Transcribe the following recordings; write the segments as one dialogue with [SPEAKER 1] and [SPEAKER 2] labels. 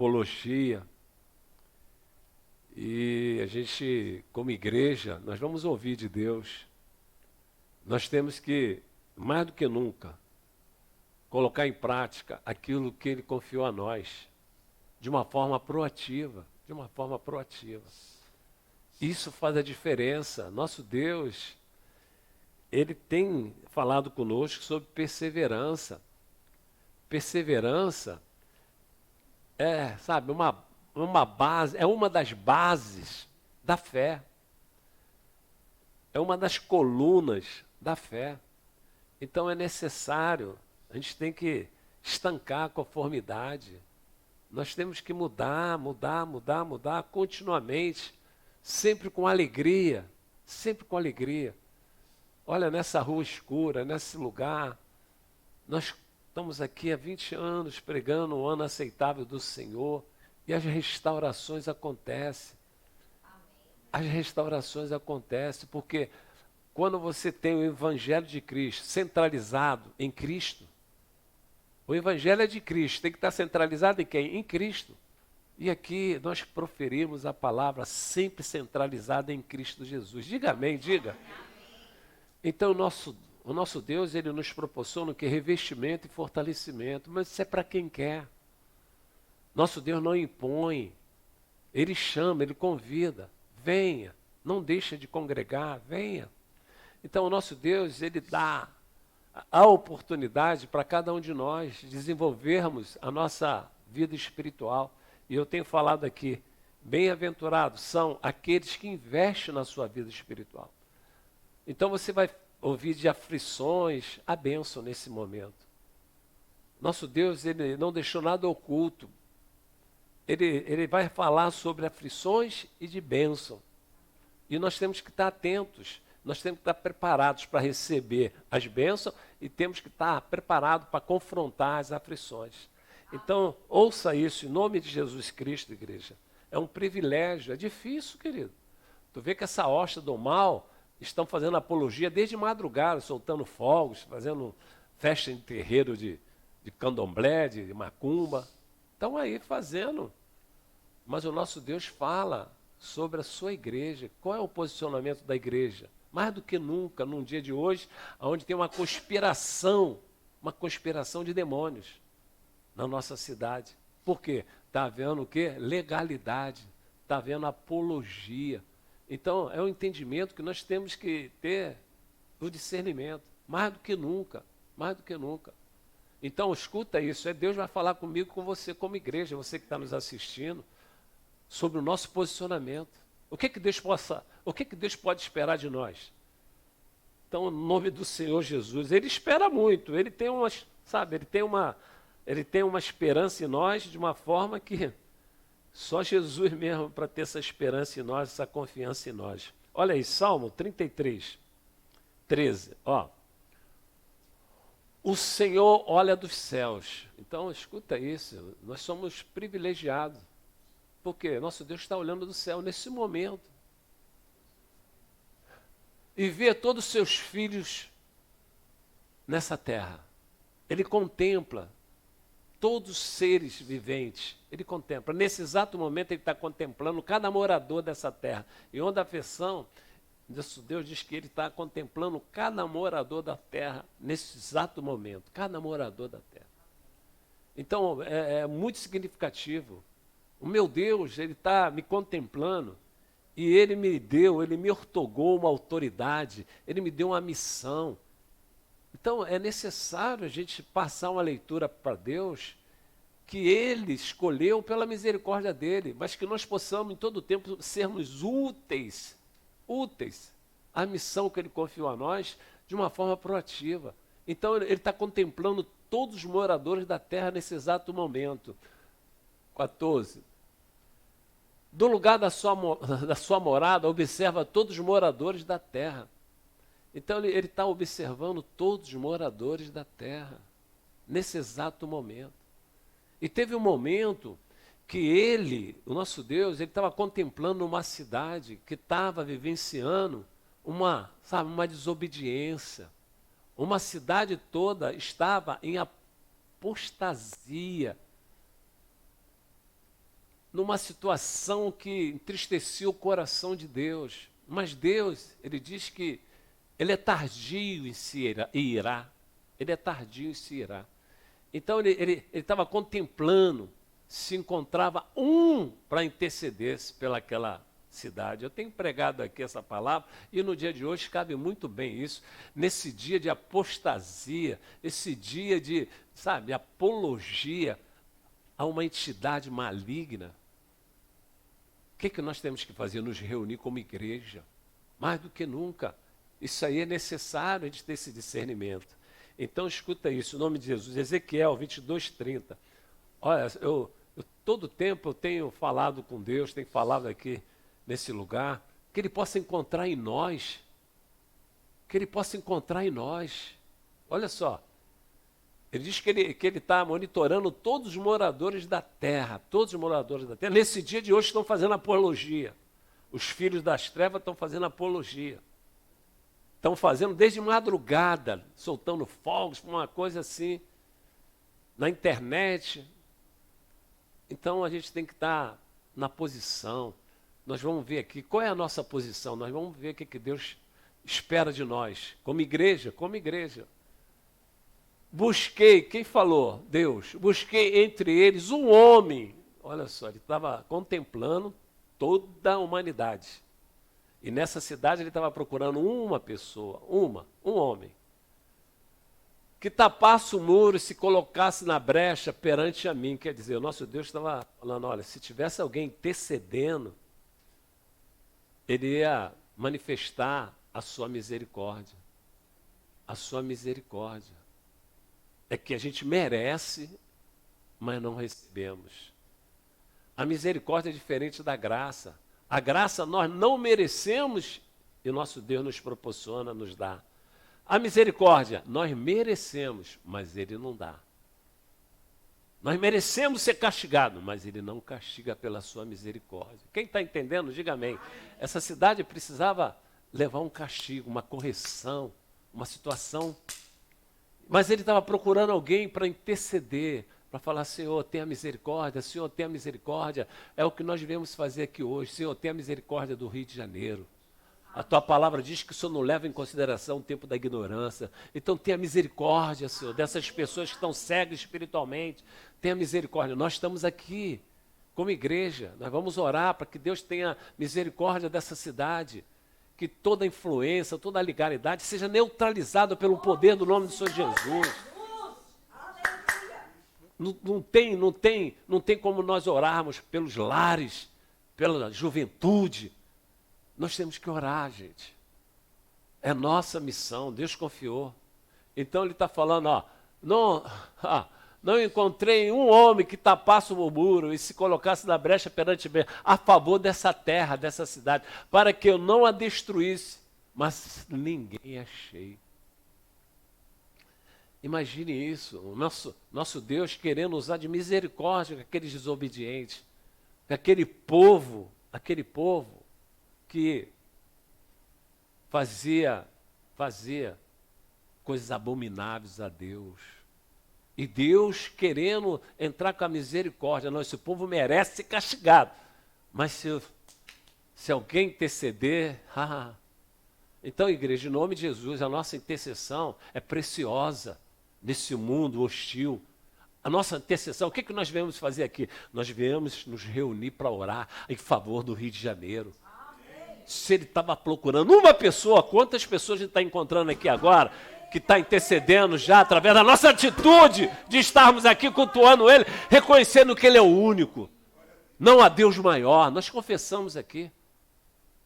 [SPEAKER 1] apologia. E a gente, como igreja, nós vamos ouvir de Deus. Nós temos que, mais do que nunca, colocar em prática aquilo que Ele confiou a nós, de uma forma proativa, de uma forma proativa. Isso faz a diferença. Nosso Deus, Ele tem falado conosco sobre perseverança. Perseverança é, sabe, uma base, é uma das bases da fé. É uma das colunas da fé. Então é necessário, a gente tem que estancar a conformidade. Nós temos que mudar continuamente, sempre com alegria, sempre com alegria. Olha, nessa rua escura, nesse lugar, nós estamos aqui há 20 anos pregando o ano aceitável do Senhor e as restaurações acontecem. As restaurações acontecem porque quando você tem o Evangelho de Cristo centralizado em Cristo, o Evangelho é de Cristo, tem que estar centralizado em quem? Em Cristo. E aqui nós proferimos a palavra sempre centralizada em Cristo Jesus. Diga amém, diga. Então o nosso Deus, Ele nos proporciona o que? Revestimento e fortalecimento, mas isso é para quem quer. Nosso Deus não impõe, Ele chama, Ele convida. Venha, não deixa de congregar, venha. Então o nosso Deus, Ele dá a oportunidade para cada um de nós desenvolvermos a nossa vida espiritual. E eu tenho falado aqui, bem-aventurados são aqueles que investem na sua vida espiritual. Então você vai ouvir de aflições, a bênção nesse momento. Nosso Deus, Ele não deixou nada oculto. Ele vai falar sobre aflições e de bênção. E nós temos que estar atentos, nós temos que estar preparados para receber as bênçãos e temos que estar preparados para confrontar as aflições. Então, ouça isso em nome de Jesus Cristo, igreja. É um privilégio, é difícil, querido. Tu vê que essa hosta do mal estão fazendo apologia desde madrugada, soltando fogos, fazendo festa em terreiro de candomblé, de macumba. Estão aí fazendo. Mas o nosso Deus fala sobre a sua igreja. Qual é o posicionamento da igreja? Mais do que nunca, num dia de hoje, onde tem uma conspiração de demônios na nossa cidade. Por quê? Está havendo o quê? Legalidade. Está havendo apologia. Então, é um entendimento que nós temos que ter o discernimento. Mais do que nunca. Mais do que nunca. Então, escuta isso. Deus vai falar comigo, com você, como igreja, você que está nos assistindo, sobre o nosso posicionamento. O que Deus pode esperar de nós? Então, em nome do Senhor Jesus, Ele espera muito. Ele tem Ele tem uma esperança em nós de uma forma que só Jesus mesmo para ter essa esperança em nós, essa confiança em nós. Olha aí, Salmo 33, 13. Ó. O Senhor olha dos céus. Então, escuta isso. Nós somos privilegiados. Porque nosso Deus está olhando do céu nesse momento. E vê todos os seus filhos nessa terra. Ele contempla todos os seres viventes. Ele contempla. Nesse exato momento, ele está contemplando cada morador dessa terra. E onde a versão, nosso Deus diz que ele está contemplando cada morador da terra nesse exato momento. Cada morador da terra. Então, é muito significativo. O meu Deus, Ele está me contemplando e Ele me ortogou uma autoridade, Ele me deu uma missão. Então, é necessário a gente passar uma leitura para Deus que Ele escolheu pela misericórdia dEle, mas que nós possamos, em todo o tempo, sermos úteis à missão que Ele confiou a nós de uma forma proativa. Então, Ele está contemplando todos os moradores da terra nesse exato momento. 14. Do lugar da sua morada, observa todos os moradores da terra. Então ele está observando todos os moradores da terra, nesse exato momento. E teve um momento que ele, o nosso Deus, ele estava contemplando uma cidade que estava vivenciando uma desobediência. Uma cidade toda estava em apostasia. numa situação que entristecia o coração de Deus. Mas Deus, ele diz que ele é tardio em se irá. Ele é tardio em se irá. Então ele estava contemplando se encontrava um para interceder pelaquela cidade. Eu tenho pregado aqui essa palavra e no dia de hoje cabe muito bem isso, nesse dia de apostasia, esse dia de, sabe, apologia a uma entidade maligna. O que nós temos que fazer? Nos reunir como igreja, mais do que nunca. Isso aí é necessário, a gente ter esse discernimento. Então escuta isso, em nome de Jesus, Ezequiel 22:30. Olha, todo tempo eu tenho falado com Deus, tenho falado aqui nesse lugar, que Ele possa encontrar em nós, que Ele possa encontrar em nós. Olha só, Ele diz que Ele está monitorando todos os moradores da terra, todos os moradores da terra. Nesse dia de hoje estão fazendo apologia. Os filhos das trevas estão fazendo apologia. Estão fazendo desde madrugada, soltando fogos, uma coisa assim, na internet. Então a gente tem que estar na posição. Nós vamos ver aqui qual é a nossa posição. Nós vamos ver o que Deus espera de nós, como igreja, como igreja. Busquei, quem falou? Deus. Busquei entre eles um homem. Olha só, ele estava contemplando toda a humanidade. E nessa cidade ele estava procurando uma pessoa, um homem, que tapasse o muro e se colocasse na brecha perante a mim. Quer dizer, o nosso Deus estava falando, olha, se tivesse alguém intercedendo, Ele ia manifestar a sua misericórdia. A sua misericórdia. É que a gente merece, mas não recebemos. A misericórdia é diferente da graça. A graça nós não merecemos e nosso Deus nos proporciona, nos dá. A misericórdia nós merecemos, mas Ele não dá. Nós merecemos ser castigados, mas Ele não castiga pela sua misericórdia. Quem está entendendo, diga amém. Essa cidade precisava levar um castigo, uma correção, uma situação. Mas Ele estava procurando alguém para interceder, para falar, Senhor, tenha misericórdia, Senhor, tenha misericórdia. É o que nós devemos fazer aqui hoje. Senhor, tenha misericórdia do Rio de Janeiro. A tua palavra diz que o Senhor não leva em consideração o tempo da ignorância. Então tenha misericórdia, Senhor, dessas pessoas que estão cegas espiritualmente. Tenha misericórdia. Nós estamos aqui como igreja. Nós vamos orar para que Deus tenha misericórdia dessa cidade. Que toda influência, toda legalidade seja neutralizada pelo poder do nome do Senhor Jesus. Não tem como nós orarmos pelos lares, pela juventude. Nós temos que orar, gente. É nossa missão, Deus confiou. Então Ele está falando, não encontrei um homem que tapasse o muro e se colocasse na brecha perante mim, a favor dessa terra, dessa cidade, para que eu não a destruísse, mas ninguém achei. Imagine isso, o nosso Deus querendo usar de misericórdia com aqueles desobedientes, com aquele povo que fazia coisas abomináveis a Deus. E Deus querendo entrar com a misericórdia. Não, esse povo merece ser castigado. Mas se alguém interceder... Então, igreja, em nome de Jesus, a nossa intercessão é preciosa nesse mundo hostil. A nossa intercessão, o que nós viemos fazer aqui? Nós viemos nos reunir para orar em favor do Rio de Janeiro. Se Ele estava procurando uma pessoa, quantas pessoas Ele está encontrando aqui agora, que está intercedendo já através da nossa atitude de estarmos aqui cultuando Ele, reconhecendo que Ele é o único, não há Deus maior. Nós confessamos aqui,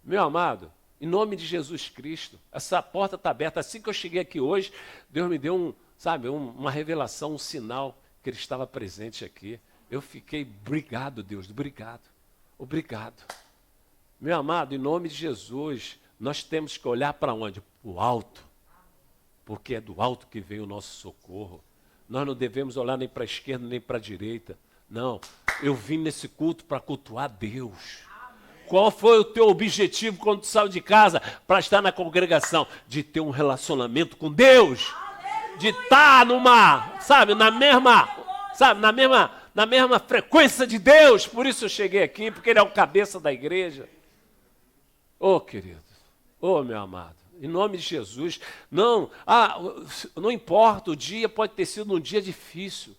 [SPEAKER 1] meu amado, em nome de Jesus Cristo, essa porta está aberta. Assim que eu cheguei aqui hoje, Deus me deu uma revelação, um sinal que Ele estava presente aqui. Eu fiquei, obrigado Deus, obrigado. Meu amado, em nome de Jesus, nós temos que olhar para onde? Para o alto, porque é do alto que vem o nosso socorro. Nós não devemos olhar nem para a esquerda nem para a direita. Não, eu vim nesse culto para cultuar Deus. Qual foi o teu objetivo quando tu saiu de casa para estar na congregação? De ter um relacionamento com Deus. De estar na mesma frequência de Deus. Por isso eu cheguei aqui, porque Ele é o cabeça da igreja. Ô, querido, ô, meu amado, em nome de Jesus, não importa, o dia pode ter sido um dia difícil,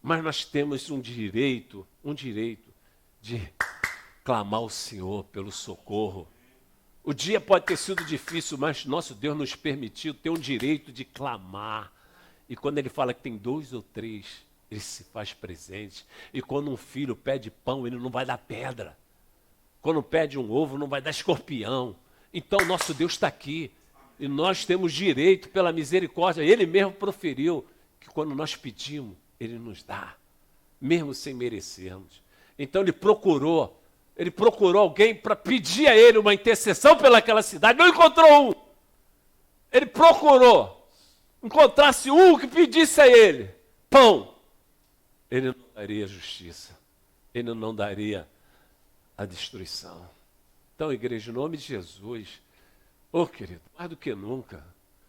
[SPEAKER 1] mas nós temos um direito de clamar ao Senhor pelo socorro. O dia pode ter sido difícil, mas nosso Deus nos permitiu ter um direito de clamar. E quando Ele fala que tem 2 ou 3, Ele se faz presente. E quando um filho pede pão, Ele não vai dar pedra. Quando pede um ovo, não vai dar escorpião. Então, nosso Deus está aqui. E nós temos direito, pela misericórdia. Ele mesmo proferiu que quando nós pedimos, Ele nos dá, mesmo sem merecermos. Então, Ele procurou alguém para pedir a Ele uma intercessão pelaquela cidade. Não encontrou um. Ele procurou. Encontrasse um que pedisse a Ele pão. Ele não daria justiça. Ele não daria a destruição. Então, igreja, em nome de Jesus, querido, mais do que nunca,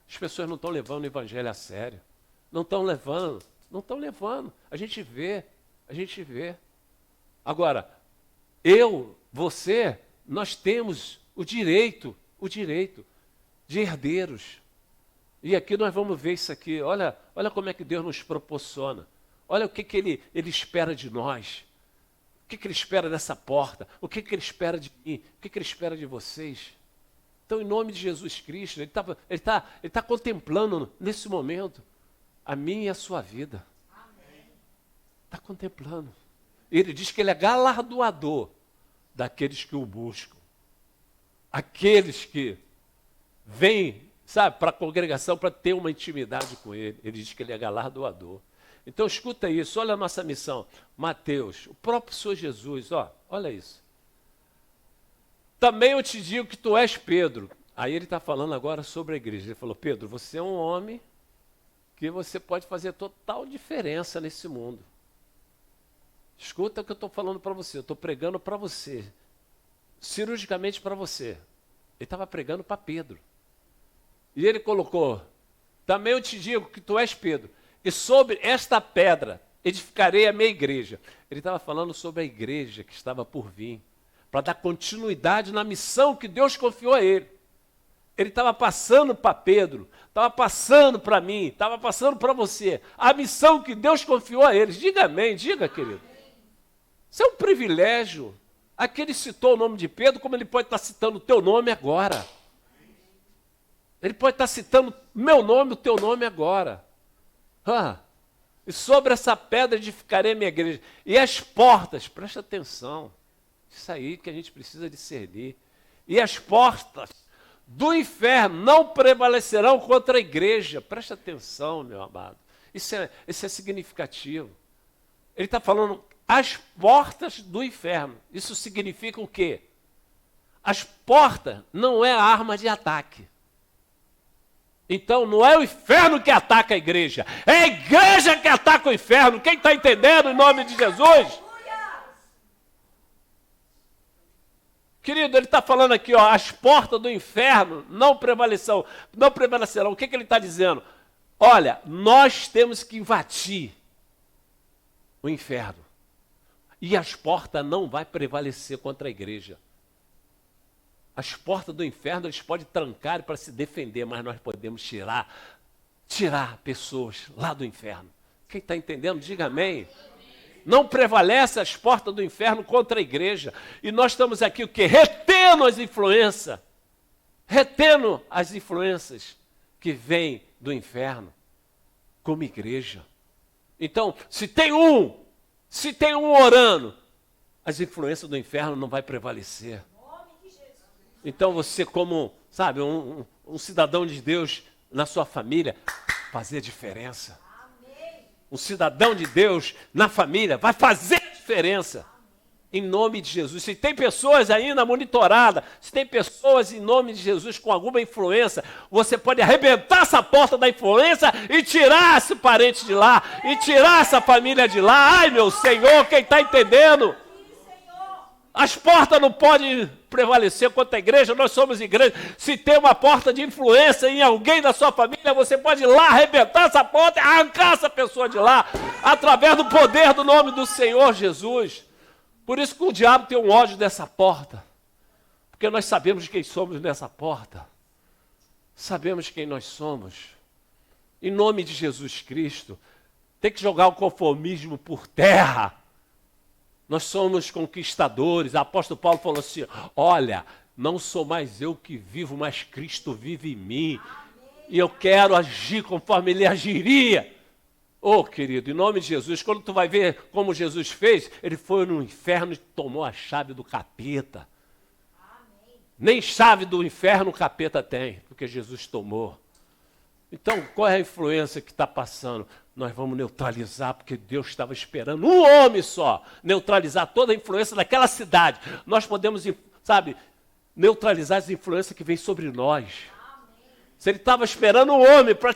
[SPEAKER 1] as pessoas não estão levando o evangelho a sério. Não estão levando. A gente vê. Agora, você, nós temos o direito de herdeiros. E aqui nós vamos ver isso aqui. Olha como é que Deus nos proporciona. Olha o que ele espera de nós. O que Ele espera dessa porta? O que Ele espera de mim? O que Ele espera de vocês? Então, em nome de Jesus Cristo, Ele está contemplando nesse momento a minha e a sua vida. Está contemplando. Ele diz que Ele é galardoador daqueles que o buscam. Aqueles que vêm, para a congregação para ter uma intimidade com Ele. Ele diz que Ele é galardoador. Então escuta isso, olha a nossa missão. Mateus, o próprio Senhor Jesus, olha isso. Também eu te digo que tu és Pedro. Aí ele está falando agora sobre a igreja. Ele falou, Pedro, você é um homem que você pode fazer total diferença nesse mundo. Escuta o que eu estou falando para você, eu estou pregando para você, cirurgicamente para você. Ele estava pregando para Pedro. E ele colocou, também eu te digo que tu és Pedro, e sobre esta pedra edificarei a minha igreja. Ele estava falando sobre a igreja que estava por vir, para dar continuidade na missão que Deus confiou a ele. Ele estava passando para Pedro, estava passando para mim, estava passando para você, a missão que Deus confiou a eles. Diga amém, diga, querido. Isso é um privilégio. Aqui ele citou o nome de Pedro, como ele pode estar citando o teu nome agora. Ele pode estar citando meu nome, o teu nome agora. E sobre essa pedra edificarei a minha igreja. E as portas, presta atenção, isso aí que a gente precisa discernir. E as portas do inferno não prevalecerão contra a igreja. Presta atenção, meu amado. Isso é significativo. Ele está falando as portas do inferno. Isso significa o quê? As portas não é a arma de ataque. Então não é o inferno que ataca a igreja, é a igreja que ataca o inferno. Quem está entendendo em nome de Jesus? Querido, ele está falando aqui, as portas do inferno não prevalecerão. O que ele está dizendo? Olha, nós temos que invadir o inferno. E as portas não vão prevalecer contra a igreja. As portas do inferno, eles podem trancar para se defender, mas nós podemos tirar pessoas lá do inferno. Quem está entendendo, diga amém. Não prevalece as portas do inferno contra a igreja. E nós estamos aqui o quê? Retendo as influências. Retendo as influências que vêm do inferno como igreja. Então, se tem um orando, as influências do inferno não vai prevalecer. Então você como, um cidadão de Deus na sua família, fazer diferença. Um cidadão de Deus na família vai fazer diferença. Em nome de Jesus. Se tem pessoas ainda monitoradas, se tem pessoas em nome de Jesus com alguma influência, você pode arrebentar essa porta da influência e tirar esse parente de lá, e tirar essa família de lá. Ai, meu Senhor, quem está entendendo? As portas não podem prevalecer contra a igreja, nós somos igreja. Se tem uma porta de influência em alguém da sua família, você pode ir lá arrebentar essa porta e arrancar essa pessoa de lá, através do poder do nome do Senhor Jesus. Por isso que o diabo tem um ódio dessa porta, porque nós sabemos quem somos nessa porta. Sabemos quem nós somos. Em nome de Jesus Cristo, tem que jogar o conformismo por terra. Nós somos conquistadores. O apóstolo Paulo falou assim, olha, não sou mais eu que vivo, mas Cristo vive em mim. E eu quero agir conforme ele agiria. Oh, querido, em nome de Jesus, quando tu vai ver como Jesus fez, ele foi no inferno e tomou a chave do capeta. Nem chave do inferno o capeta tem, porque Jesus tomou. Então, qual é a influência que está passando? Nós vamos neutralizar, porque Deus estava esperando um homem só, neutralizar toda a influência daquela cidade. Nós podemos, sabe, neutralizar as influências que vêm sobre nós. Se ele estava esperando um homem para,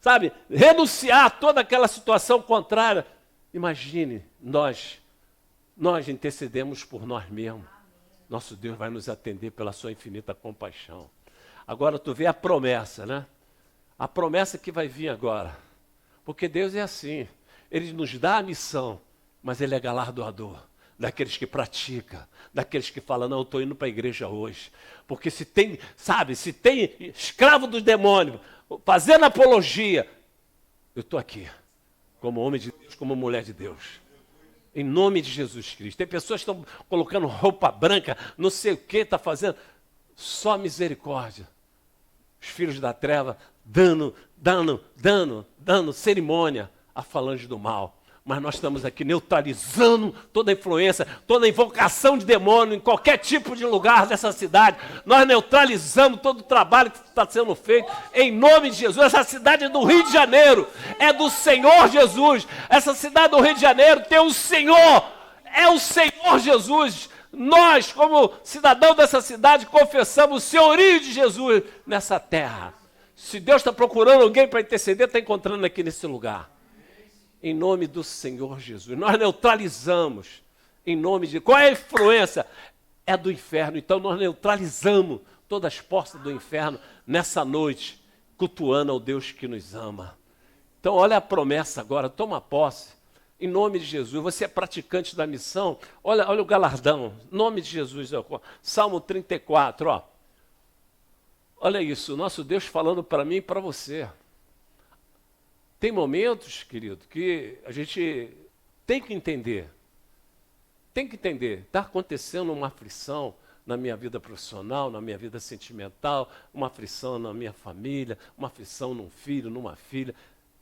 [SPEAKER 1] sabe, renunciar a toda aquela situação contrária, imagine, nós intercedemos por nós mesmos. Nosso Deus vai nos atender pela sua infinita compaixão. Agora tu vê a promessa, né? A promessa que vai vir agora. Porque Deus é assim. Ele nos dá a missão, mas ele é galardoador daqueles que praticam, daqueles que falam, não, eu estou indo para a igreja hoje. Porque se tem, sabe, se tem escravo dos demônios fazendo apologia, eu estou aqui, como homem de Deus, como mulher de Deus. Em nome de Jesus Cristo. Tem pessoas que estão colocando roupa branca, não sei o que está fazendo. Só misericórdia. Os filhos da treva dando cerimônia à falange do mal. Mas nós estamos aqui neutralizando toda a influência, toda a invocação de demônio em qualquer tipo de lugar dessa cidade. Nós neutralizamos todo o trabalho que está sendo feito em nome de Jesus. Essa cidade é do Rio de Janeiro, é do Senhor Jesus. Essa cidade do Rio de Janeiro tem o Senhor, é o Senhor Jesus. Nós, como cidadão dessa cidade, confessamos o senhorio de Jesus nessa terra. Se Deus está procurando alguém para interceder, está encontrando aqui nesse lugar. Em nome do Senhor Jesus. Nós neutralizamos. Em nome de... Qual é a influência? É do inferno. Então nós neutralizamos todas as portas do inferno nessa noite, cultuando ao Deus que nos ama. Então olha a promessa agora, toma posse. Em nome de Jesus, você é praticante da missão, olha o galardão, em nome de Jesus, Salmo 34, ó. Olha isso, nosso Deus falando para mim e para você. Tem momentos, querido, que a gente tem que entender. Tem que entender. Está acontecendo uma aflição na minha vida profissional, na minha vida sentimental, uma aflição na minha família, uma aflição num filho, numa filha.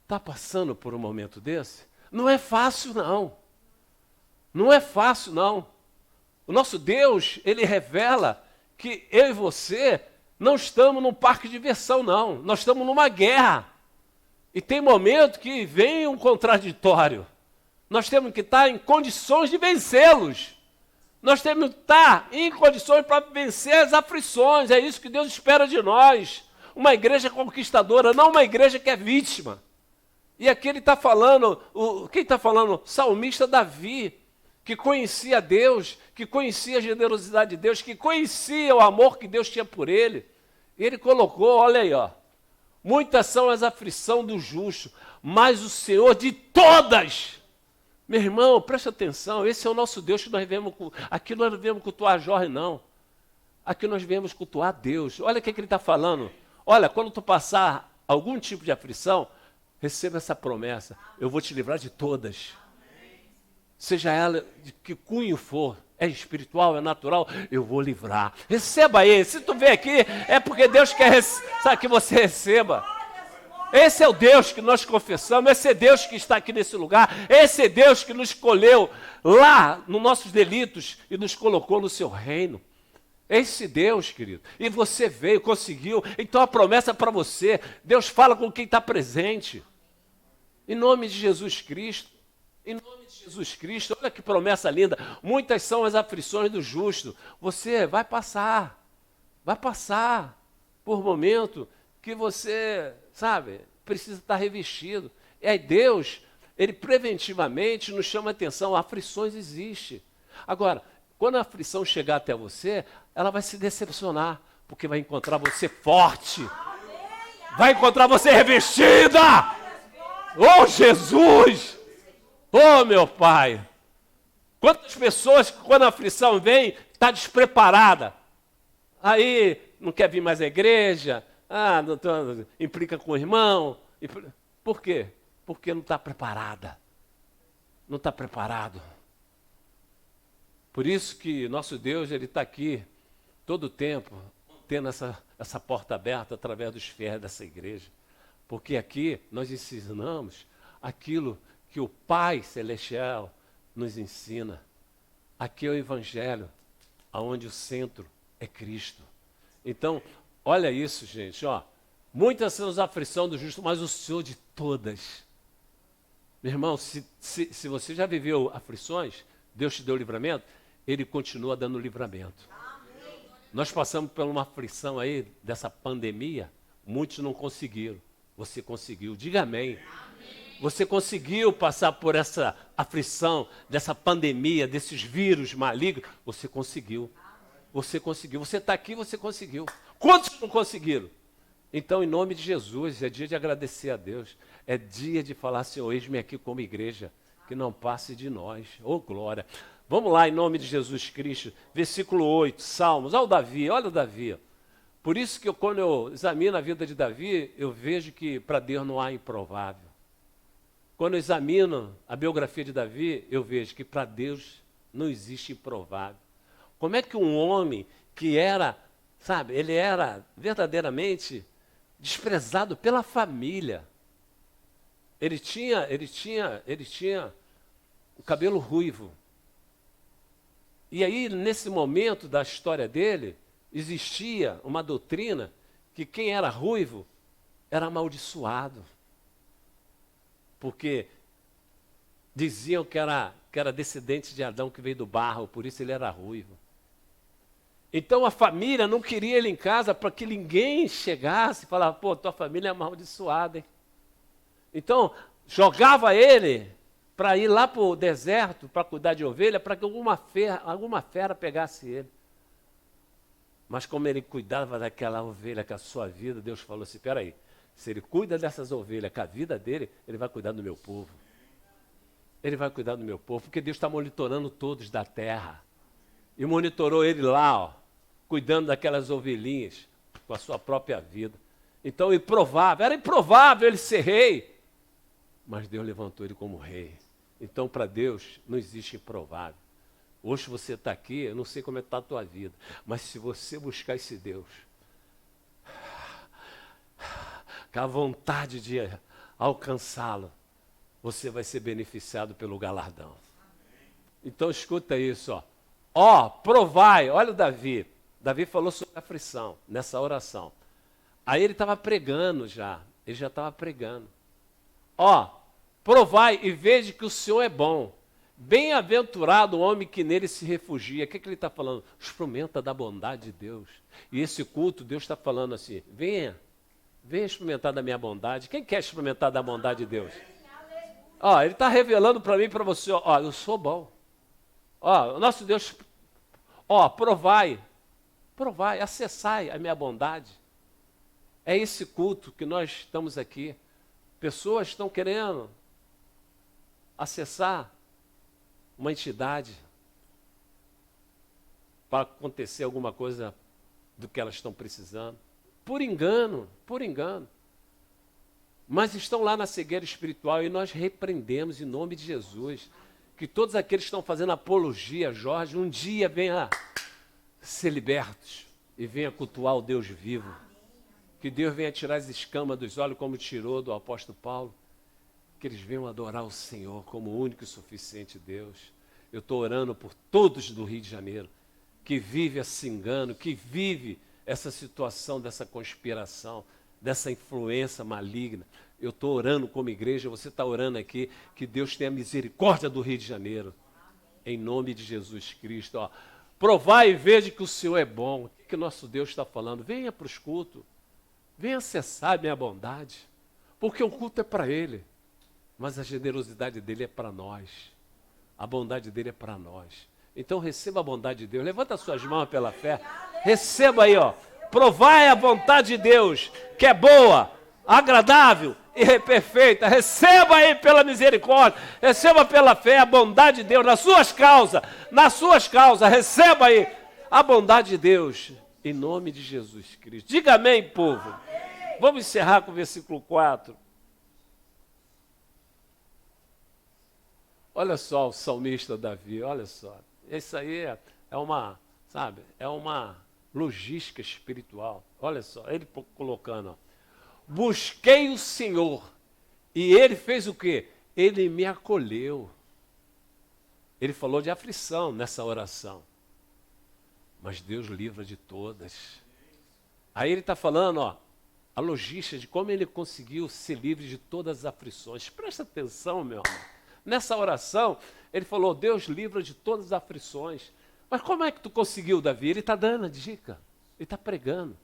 [SPEAKER 1] Está passando por um momento desse? Não é fácil, não. Não é fácil, não. O nosso Deus, ele revela que eu e você não estamos num parque de diversão, não. Nós estamos numa guerra. E tem momento que vem um contraditório. Nós temos que estar em condições de vencê-los. Nós temos que estar em condições para vencer as aflições. É isso que Deus espera de nós. Uma igreja conquistadora, não uma igreja que é vítima. E aqui ele está falando, quem está falando? O salmista Davi, que conhecia Deus, que conhecia a generosidade de Deus, que conhecia o amor que Deus tinha por ele. Ele colocou, olha aí, ó. Muitas são as aflições do justo, mas o Senhor de todas. Meu irmão, preste atenção, esse é o nosso Deus que nós vemos. Aqui nós não viemos cultuar Jorge, não. Aqui nós viemos cultuar Deus. Olha o que ele está falando. Olha, quando tu passar algum tipo de aflição, receba essa promessa. Eu vou te livrar de todas. Seja ela de que cunho for. É espiritual, é natural, eu vou livrar. Receba ele. Se tu vem aqui, é porque Deus quer sabe, que você receba. Esse é o Deus que nós confessamos, esse é Deus que está aqui nesse lugar, esse é Deus que nos escolheu lá nos nossos delitos e nos colocou no seu reino. Esse Deus, querido. E você veio, conseguiu. Então a promessa é para você. Deus fala com quem está presente. Em nome de Jesus Cristo. Em nome de Jesus Cristo, olha que promessa linda. Muitas são as aflições do justo. Você vai passar por momento que você, sabe, precisa estar revestido. E aí Deus, ele preventivamente nos chama a atenção, aflições existem. Agora, Quando a aflição chegar até você, ela vai se decepcionar, porque vai encontrar você forte. Vai encontrar você revestida. Oh, Jesus! Oh, meu Pai! Quantas pessoas, quando a aflição vem, está despreparada. Aí não quer vir mais à igreja, implica com o irmão. Por quê? Porque não está preparada. Não está preparado. Por isso que nosso Deus, Ele está aqui todo o tempo, tendo essa porta aberta através dos fiéis dessa igreja. Porque aqui nós ensinamos aquilo que o Pai Celestial nos ensina. Aqui é o Evangelho, onde o centro é Cristo. Então, olha isso, gente. Ó, muitas são as aflições do justo, mas o Senhor de todas. Meu irmão, se você já viveu aflições, Deus te deu livramento, Ele continua dando livramento. Amém. Nós passamos por uma aflição aí, dessa pandemia, muitos não conseguiram. Você conseguiu, diga amém. Você conseguiu passar por essa aflição, dessa pandemia, desses vírus malignos, você conseguiu. Você conseguiu. Você está aqui, você conseguiu. Quantos não conseguiram? Então, em nome de Jesus, é dia de agradecer a Deus. É dia de falar, Senhor, eis-me aqui como igreja, que não passe de nós. Oh, glória. Vamos lá, em nome de Jesus Cristo. Versículo 8, Salmos. Olha o Davi. Por isso que quando eu examino a vida de Davi, eu vejo que para Deus não há improvável. Quando eu examino a biografia de Davi, eu vejo que para Deus não existe improvável. Como é que um homem que era, sabe, ele era verdadeiramente desprezado pela família. Ele tinha o cabelo ruivo. E aí, nesse momento da história dele, existia uma doutrina que quem era ruivo era amaldiçoado. Porque diziam que era descendente de Adão que veio do barro, por isso ele era ruivo. Então a família não queria ele em casa para que ninguém chegasse e falasse, pô, tua família é amaldiçoada, hein? Então, jogava ele para ir lá para o deserto, para cuidar de ovelha, para que alguma fera pegasse ele. Mas como ele cuidava daquela ovelha com a sua vida, Deus falou assim, peraí, se ele cuida dessas ovelhas com a vida dele, ele vai cuidar do meu povo. Ele vai cuidar do meu povo, porque Deus está monitorando todos da terra. E monitorou ele lá, ó, cuidando daquelas ovelhinhas com a sua própria vida. Então, era improvável ele ser rei. Mas Deus levantou ele como rei. Então, para Deus, não existe improvável. Hoje você está aqui, eu não sei como está a tua vida, mas se você buscar esse Deus, com a vontade de alcançá-lo, você vai ser beneficiado pelo galardão. Então, escuta isso, ó. Ó, provai, olha o Davi. Davi falou sobre a aflição, nessa oração. Aí ele estava pregando já, ele já estava pregando. Ó, provai e veja que o Senhor é bom. Bem-aventurado o homem que nele se refugia. O que ele está falando? Experimenta da bondade de Deus. E esse culto, Deus está falando assim, venha experimentar da minha bondade. Quem quer experimentar da bondade de Deus? Ó, ele está revelando para mim e para você, ó, eu sou bom. Ó, o nosso Deus, ó, provai, acessai a minha bondade. É esse culto que nós estamos aqui. Pessoas estão querendo acessar uma entidade para acontecer alguma coisa do que elas estão precisando. Por engano. Mas estão lá na cegueira espiritual e nós repreendemos em nome de Jesus. Que todos aqueles que estão fazendo apologia a Jorge, um dia venham ser libertos e venham cultuar o Deus vivo. Que Deus venha tirar as escamas dos olhos, como tirou do apóstolo Paulo. Que eles venham adorar o Senhor como o único e suficiente Deus. Eu estou orando por todos do Rio de Janeiro, que vive esse engano, que vive essa situação dessa conspiração, dessa influência maligna. Eu estou orando como igreja, você está orando aqui, que Deus tenha misericórdia do Rio de Janeiro. Em nome de Jesus Cristo. Ó. Provai e veja que o Senhor é bom. O que o nosso Deus está falando? Venha para os cultos. Venha acessar a minha bondade. Porque o culto é para Ele. Mas a generosidade dele é para nós. A bondade dele é para nós. Então receba a bondade de Deus. Levanta as suas mãos pela fé. Receba aí, ó. Provai a vontade de Deus, que é boa, agradável e perfeita. Receba aí pela misericórdia. Receba pela fé a bondade de Deus nas suas causas. Nas suas causas. Receba aí a bondade de Deus. Em nome de Jesus Cristo. Diga amém, povo. Vamos encerrar com o versículo 4. Olha só o salmista Davi, olha só. Isso aí é uma, sabe, é uma logística espiritual. Olha só, ele colocando, ó, busquei o Senhor e ele fez o quê? Ele me acolheu. Ele falou de aflição nessa oração. Mas Deus livra de todas. Aí ele está falando, ó, a logística de como ele conseguiu ser livre de todas as aflições. Presta atenção, meu irmão. Nessa oração, ele falou, Deus livra de todas as aflições. Mas como é que tu conseguiu, Davi? Ele está dando a dica. Ele está pregando.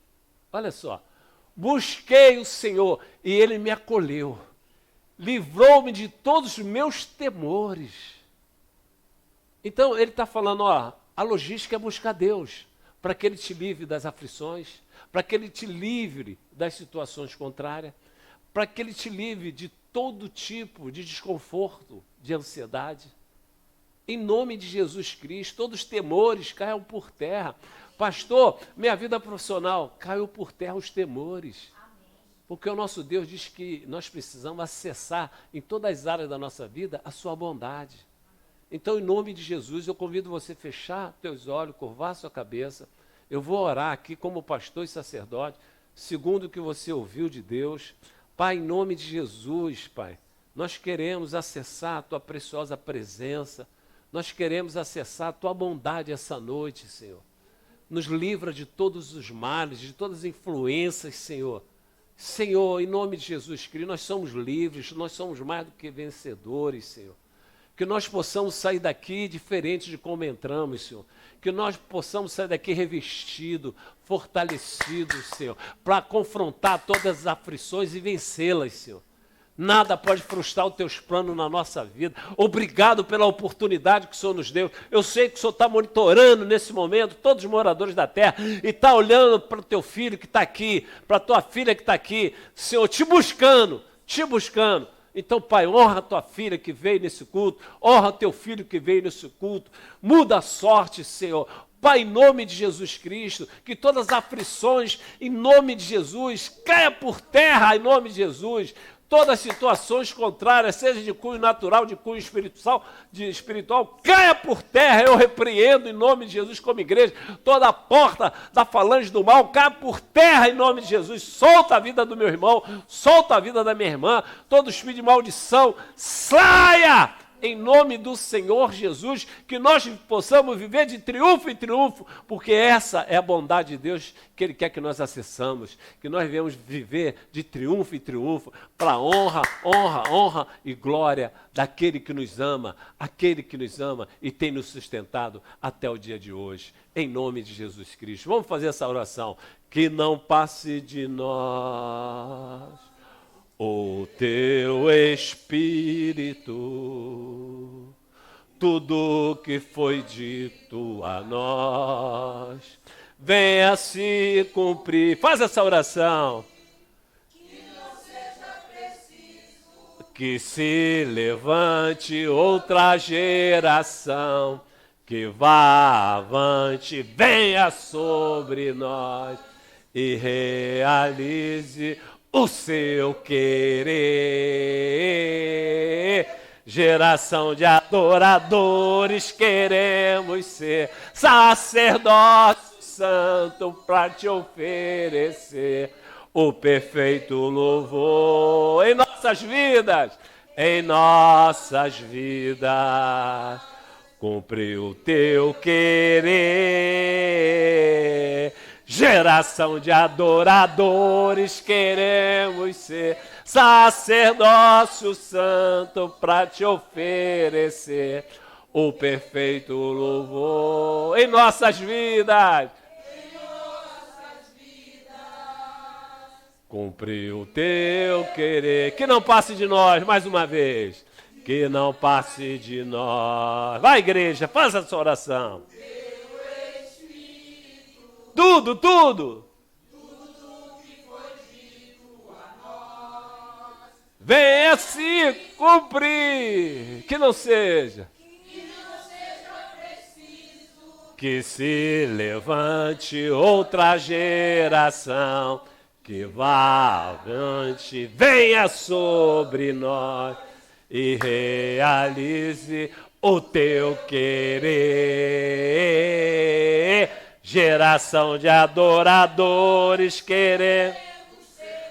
[SPEAKER 1] Olha só. Busquei o Senhor e ele me acolheu. Livrou-me de todos os meus temores. Então, ele está falando, ó, a logística é buscar Deus, para que ele te livre das aflições, para que ele te livre das situações contrárias, para que ele te livre de todo tipo de desconforto, de ansiedade. Em nome de Jesus Cristo, todos os temores caiam por terra. Pastor, minha vida profissional, caiu por terra os temores. Porque o nosso Deus diz que nós precisamos acessar em todas as áreas da nossa vida a sua bondade. Então, em nome de Jesus, eu convido você a fechar teus olhos, curvar sua cabeça. Eu vou orar aqui como pastor e sacerdote, segundo o que você ouviu de Deus. Pai, em nome de Jesus, Pai, nós queremos acessar a Tua preciosa presença, nós queremos acessar a Tua bondade essa noite, Senhor. Nos livra de todos os males, de todas as influências, Senhor. Senhor, em nome de Jesus Cristo, nós somos livres, nós somos mais do que vencedores, Senhor. Que nós possamos sair daqui diferente de como entramos, Senhor. Que nós possamos sair daqui revestidos, fortalecidos, Senhor, para confrontar todas as aflições e vencê-las, Senhor. Nada pode frustrar os teus planos na nossa vida. Obrigado pela oportunidade que o Senhor nos deu. Eu sei que o Senhor está monitorando nesse momento todos os moradores da terra e está olhando para o teu filho que está aqui, para a tua filha que está aqui, Senhor, te buscando, te buscando. Então, Pai, honra a tua filha que veio nesse culto, honra teu filho que veio nesse culto, muda a sorte, Senhor. Pai, em nome de Jesus Cristo, que todas as aflições, em nome de Jesus, caia por terra, em nome de Jesus. Todas as situações contrárias, seja de cunho natural, de cunho espiritual, caia por terra, eu repreendo em nome de Jesus como igreja. Toda a porta da falange do mal caia por terra em nome de Jesus. Solta a vida do meu irmão, solta a vida da minha irmã, todo espírito de maldição, saia! Em nome do Senhor Jesus, que nós possamos viver de triunfo em triunfo, porque essa é a bondade de Deus que Ele quer que nós acessamos, que nós venhamos viver de triunfo em triunfo, para a honra, honra, honra e glória daquele que nos ama, aquele que nos ama e tem nos sustentado até o dia de hoje, em nome de Jesus Cristo. Vamos fazer essa oração, que não passe de nós o teu Espírito, tudo que foi dito a nós, venha se cumprir. Faz essa oração. Que não seja preciso que se levante outra geração, que vá avante, venha sobre nós e realize o seu querer. Geração de adoradores queremos ser, sacerdócio santo para te oferecer o perfeito louvor em nossas vidas, em nossas vidas. Cumpre o teu querer. Geração de adoradores queremos ser, sacerdócio santo para te oferecer o perfeito louvor em nossas vidas. Cumpre o teu querer, que não passe de nós, mais uma vez. que não passe de nós. Vai, igreja, faça essa oração. Tudo, tudo. Venha se cumprir, que não seja preciso, que se levante outra geração, que vá avante, venha sobre nós e realize o teu querer. Geração de adoradores querendo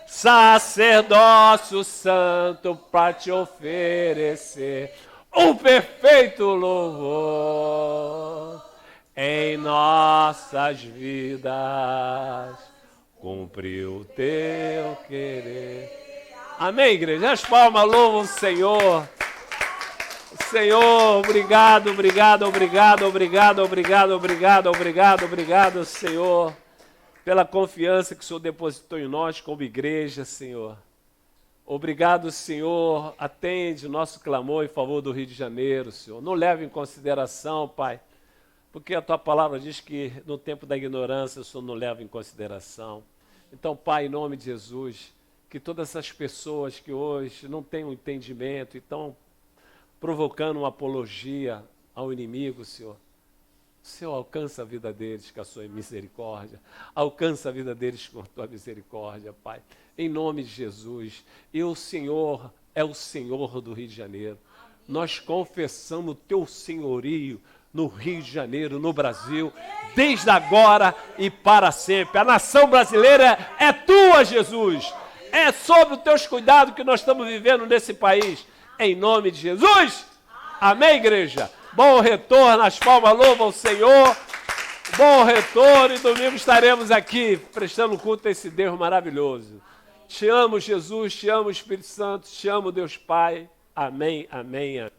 [SPEAKER 1] sacerdócio santo para te oferecer um perfeito louvor em nossas vidas. Cumpriu o teu querer. Amém, igreja? As palmas louvam o Senhor. Senhor, obrigado, obrigado, obrigado, obrigado, obrigado, obrigado, obrigado, obrigado, Senhor, pela confiança que o Senhor depositou em nós como igreja, Senhor. Obrigado, Senhor, atende o nosso clamor em favor do Rio de Janeiro, Senhor. Não leve em consideração, Pai, porque a Tua palavra diz que no tempo da ignorância o Senhor não leva em consideração. Então, Pai, em nome de Jesus, que todas essas pessoas que hoje não têm um entendimento e estão provocando uma apologia ao inimigo, Senhor, o Senhor alcança a vida deles com a sua misericórdia. Alcança a vida deles com a tua misericórdia, Pai. Em nome de Jesus. E o Senhor é o Senhor do Rio de Janeiro. Nós confessamos o teu senhorio no Rio de Janeiro, no Brasil, desde agora e para sempre. A nação brasileira é tua, Jesus. É sob os teus cuidados que nós estamos vivendo nesse país. Em nome de Jesus. Amém, igreja? Bom retorno, as palmas louvam o Senhor. Bom retorno e domingo estaremos aqui prestando culto a esse Deus maravilhoso. Te amo, Jesus, te amo, Espírito Santo, te amo, Deus Pai. Amém, amém, amém.